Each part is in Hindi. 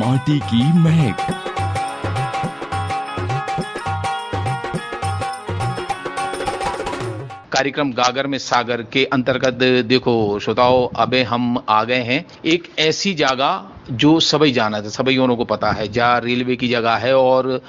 माटी की महक। कार्यक्रम गागर में सागर के अंतर्गत देखो श्रोताओं, अबे हम आ गए हैं एक ऐसी जगह जो सभी जाना था, सभी को पता है, जहाँ रेलवे की जगह है और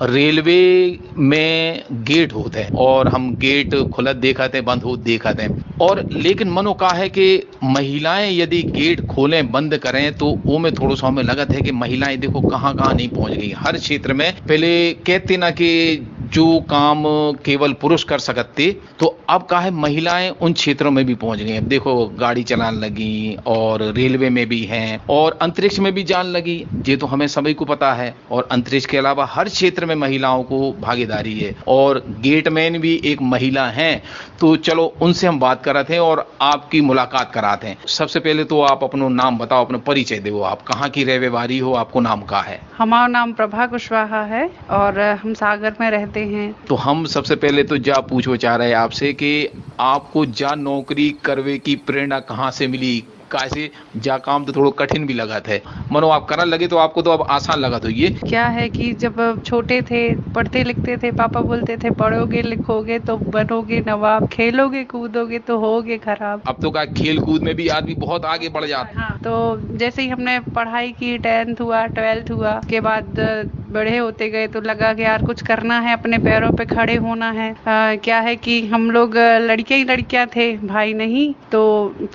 रेलवे में गेट होते हैं और हम गेट खुलत देखते हैं, बंद होत देखते हैं। और लेकिन मनो का है कि महिलाएं यदि गेट खोलें बंद करें तो वो में थोड़ा सा हमें लगत है कि महिलाएं देखो कहाँ कहाँ नहीं पहुंच गई हर क्षेत्र में। पहले कहते ना कि जो काम केवल पुरुष कर सकते, तो अब का है महिलाएं उन क्षेत्रों में भी पहुंच गई। अब देखो गाड़ी चलाने लगी और रेलवे में भी हैं और अंतरिक्ष में भी जान लगी, ये तो हमें सभी को पता है। और अंतरिक्ष के अलावा हर क्षेत्र में महिलाओं को भागीदारी है और गेटमैन भी एक महिला हैं। तो चलो उनसे हम बात कराते हैं और आपकी मुलाकात कराते हैं। सबसे पहले तो आप अपना नाम बताओ, अपना परिचय दो, आप कहाँ की रहने वाली हो, आपको नाम क्या है? हमारा नाम प्रभा कुशवाहा है और हम सागर में रहते हैं। तो हम सबसे पहले तो जा पूछो चाह रहे हैं आपसे कि आपको जा नौकरी करने की प्रेरणा कहाँ से मिली? कैसे जा काम तो थोड़ा कठिन भी लगा था, मनो आप करने लगे तो आपको तो अब आसान लगा। तो ये क्या है कि जब छोटे थे पढ़ते लिखते थे, पापा बोलते थे पढ़ोगे लिखोगे तो बनोगे नवाब, खेलोगे कूदोगे तो होगे खराब। अब तो क्या खेल कूद में भी आदमी बहुत आगे बढ़ जाता। हाँ, तो जैसे ही हमने पढ़ाई की, 10th हुआ 12th हुआ, उसके बाद बड़े होते गए तो लगा कि यार कुछ करना है, अपने पैरों पे खड़े होना है। क्या है कि हम लोग लड़के ही लड़कियां थे, भाई नहीं, तो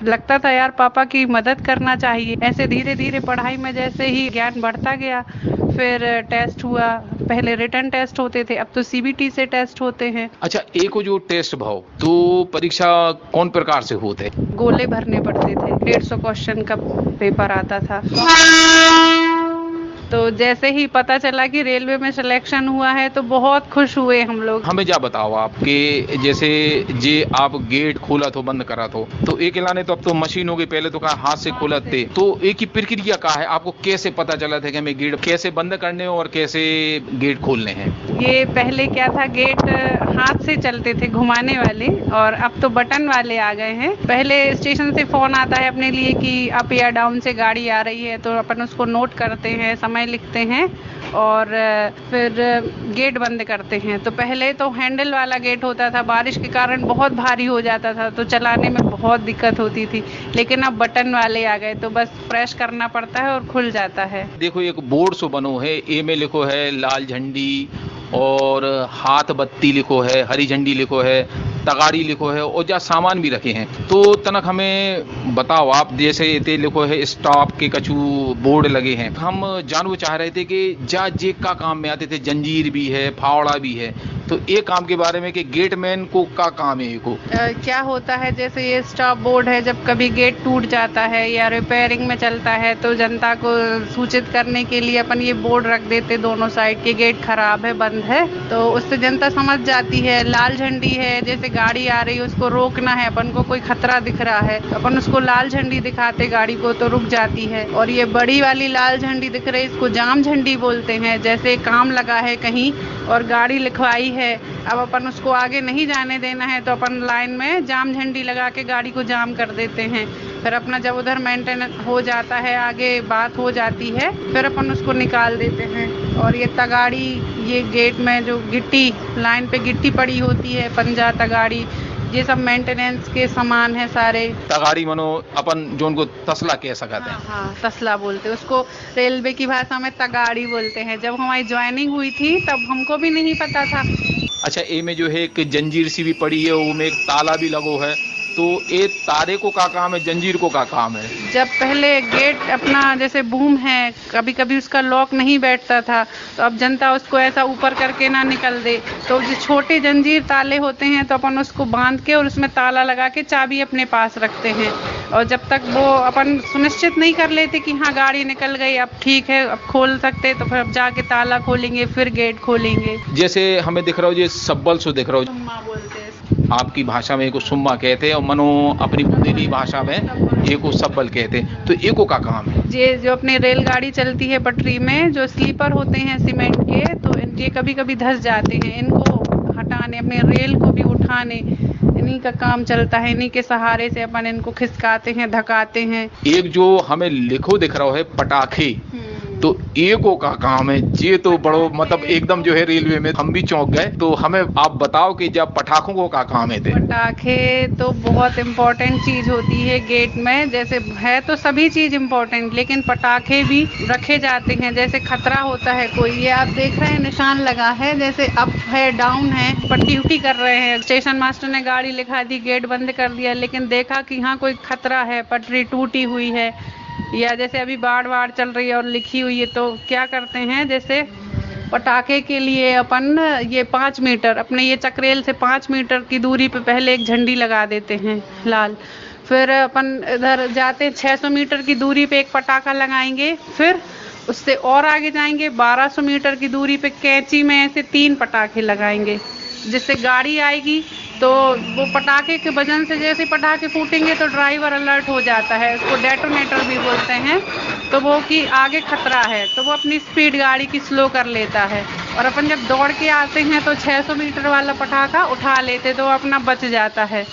लगता था यार पापा की मदद करना चाहिए। ऐसे धीरे धीरे पढ़ाई में जैसे ही ज्ञान बढ़ता गया, फिर टेस्ट हुआ। पहले रिटन टेस्ट होते थे, अब तो सीबीटी से टेस्ट होते हैं। अच्छा, एक जो टेस्ट भाव तो परीक्षा कौन प्रकार से होते? गोले भरने पड़ते थे, 150 क्वेश्चन का पेपर आता था। तो जैसे ही पता चला कि रेलवे में सिलेक्शन हुआ है तो बहुत खुश हुए हम लोग। हमें क्या बताओ आपके, जैसे जे आप गेट खोला तो बंद करा तो एक लाने तो अब तो मशीन हो गई, पहले तो कहा हाथ से खोलत थे, तो एक ही प्रक्रिया का है, आपको कैसे पता चला था कि हमें गेट कैसे बंद करने और कैसे गेट खोलने हैं? ये पहले क्या था, गेट हाथ से चलते थे घुमाने वाले, और अब तो बटन वाले आ गए हैं। पहले स्टेशन से फोन आता है अपने लिए कि अप या डाउन से गाड़ी आ रही है, तो अपन उसको नोट करते हैं, समय लिखते हैं और फिर गेट बंद करते हैं। तो पहले तो हैंडल वाला गेट होता था, बारिश के कारण बहुत भारी हो जाता था तो चलाने में बहुत दिक्कत होती थी, लेकिन अब बटन वाले आ गए तो बस प्रेस करना पड़ता है और खुल जाता है। देखो एक बोर्ड सो बनो है, ए में लिखो है लाल झंडी और हाथ बत्ती लिखो है, हरी झंडी लिखो है, तगाड़ी लिखो है और जा सामान भी रखे हैं। तो तनक हमें बताओ आप, जैसे ये लिखो है स्टॉप के कछु बोर्ड लगे हैं, हम जानना चाह रहे थे कि जा जे का काम में आते थे, जंजीर भी है, फावड़ा भी है, तो एक काम के बारे में कि गेटमैन को का काम है को क्या होता है, जैसे ये स्टॉप बोर्ड है, जब कभी गेट टूट जाता है या रिपेयरिंग में चलता है तो जनता को सूचित करने के लिए अपन ये बोर्ड रख देते दोनों साइड के, गेट खराब है, बंद है, तो उससे जनता समझ जाती है। लाल झंडी है, जैसे गाड़ी आ रही है उसको रोकना है, अपन को कोई खतरा दिख रहा है, अपन उसको लाल झंडी दिखाते गाड़ी को तो रुक जाती है। और ये बड़ी वाली लाल झंडी दिख रही है, इसको जाम झंडी बोलते हैं। जैसे काम लगा है कहीं और गाड़ी लिखवाई है, अब अपन उसको आगे नहीं जाने देना है तो अपन लाइन में जाम झंडी लगा के गाड़ी को जाम कर देते हैं। फिर अपना जब उधर मेंटेन हो जाता है, आगे बात हो जाती है, फिर अपन उसको निकाल देते हैं। और ये तगाड़ी, ये गेट में जो गिट्टी, लाइन पे गिट्टी पड़ी होती है, पंजा, तगाड़ी, ये सब मेंटेनेंस के सामान है सारे। तगाड़ी मनो अपन जो उनको तसला कह सकते हैं। हाँ, तसला बोलते हैं उसको, रेलवे की भाषा में तगाड़ी बोलते हैं। जब हमारी ज्वाइनिंग हुई थी तब हमको भी नहीं पता था। अच्छा, ए में जो है एक जंजीर सी भी पड़ी है, वो में एक ताला भी लगो है, तो ये तारे को का काम है, जंजीर को का काम है? जब पहले गेट अपना जैसे बूम है, कभी कभी उसका लॉक नहीं बैठता था, तो अब जनता उसको ऐसा ऊपर करके ना निकल दे, तो जो छोटे जंजीर ताले होते हैं तो अपन उसको बांध के और उसमें ताला लगा के चाबी अपने पास रखते हैं। और जब तक वो अपन सुनिश्चित नहीं कर लेते कि हाँ गाड़ी निकल गई, अब ठीक है, अब खोल सकते, तो फिर अब जाके ताला खोलेंगे, फिर गेट खोलेंगे। जैसे हमें दिख रहा हो, ये सब्बल सो दिख रहा हो, सुम्मा बोलते हैं, आपकी भाषा में एको सुम्मा कहते हैं और मनो अपनी बुंदेली भाषा में एको सब्बल कहते हैं, तो एको का काम है? ये जो अपनी रेलगाड़ी चलती है पटरी में, जो स्लीपर होते हैं सीमेंट के, तो ये कभी कभी धंस जाते हैं, इनको हटाने, अपने रेल को भी उठाने, इन्हीं का काम चलता है। इन्हीं के सहारे से अपन इनको खिसकाते हैं, धकाते हैं। एक जो हमें लिखो दिख रहा है पटाखे, तो एको का काम है ये तो बड़ो मतलब एकदम जो है रेलवे में हम भी चौंक गए। तो हमें आप बताओ कि जब पटाखों को का काम है थे? पटाखे तो बहुत इम्पोर्टेंट चीज होती है गेट में, जैसे है तो सभी चीज इम्पोर्टेंट, लेकिन पटाखे भी रखे जाते हैं जैसे खतरा होता है कोई। ये आप देख रहे हैं निशान लगा है, जैसे अप है डाउन है, पट्टी उट्टी कर रहे हैं। स्टेशन मास्टर ने गाड़ी लिखा दी, गेट बंद कर दिया, लेकिन देखा कि यहाँ कोई खतरा है, पटरी टूटी हुई है, या जैसे अभी बाढ़ चल रही है और लिखी हुई है, तो क्या करते हैं जैसे पटाखे के लिए अपन ये 5 मीटर अपने ये चक्रेल से 5 मीटर की दूरी पे पहले एक झंडी लगा देते हैं लाल। फिर अपन इधर जाते 600 मीटर की दूरी पे एक पटाखा लगाएंगे, फिर उससे और आगे जाएंगे 1200 मीटर की दूरी पे कैंची में ऐसे 3 पटाखे लगाएंगे, जिससे गाड़ी आएगी तो वो पटाखे के वजन से जैसे पटाखे फूटेंगे तो ड्राइवर अलर्ट हो जाता है, उसको डेटोनेटर भी बोलते हैं। तो वो कि आगे खतरा है तो वो अपनी स्पीड गाड़ी की स्लो कर लेता है, और अपन जब दौड़ के आते हैं तो 600 मीटर वाला पटाखा उठा लेते तो अपना बच जाता है।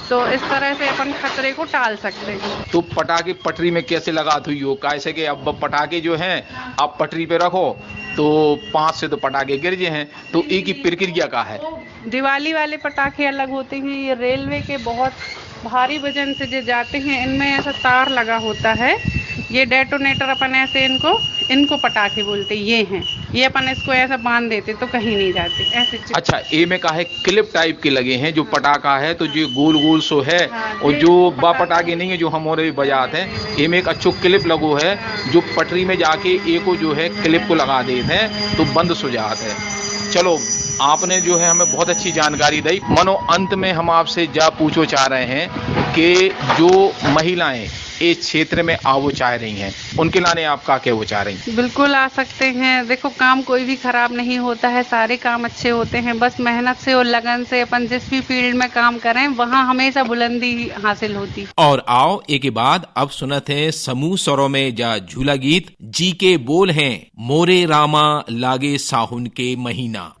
तो इस तरह से अपन खतरे को टाल सकते हैं। तो पटाखे पटरी में कैसे लगाते हुई हो? कैसे कि अब पटाखे जो हैं आप पटरी पे रखो तो 5 से तो पटाखे गिर जे हैं, तो एक ही प्रक्रिया का है। दिवाली वाले पटाखे अलग होते हैं, ये रेलवे के बहुत भारी वजन से जो जाते हैं इनमें ऐसा तार लगा होता है, ये डेटोनेटर अपन ऐसे इनको पटाखे बोलते ये हैं, ये अपन इसको ऐसा बांध देते तो कहीं नहीं जाते ऐसे। अच्छा, ए में का है क्लिप टाइप के लगे हैं जो पटाखा है, तो जो गोल गोल सो है, और जो बा पटाखे नहीं है जो हमारे भी बजाते हैं, ए में एक अच्छो क्लिप लगो है जो पटरी में जाके ए को जो है क्लिप को लगा देते हैं तो बंद सो जाते हैं। चलो, आपने जो है हमें बहुत अच्छी जानकारी दी। मनो अंत में हम आपसे जा पूछो चाह रहे हैं कि जो महिलाएं इस क्षेत्र में आवो चाह रही हैं उनके लाने आप का क्या वो चाह रही हैं? बिल्कुल आ सकते हैं। देखो, काम कोई भी खराब नहीं होता है, सारे काम अच्छे होते हैं, बस मेहनत से और लगन से अपन जिस भी फील्ड में काम करें वहाँ हमेशा बुलंदी हासिल होती। और आओ एक के बाद अब सुनते हैं समूह स्वरों में जा झूला गीत जी के बोल हैं मोरे रामा लागे साहुन के महीना।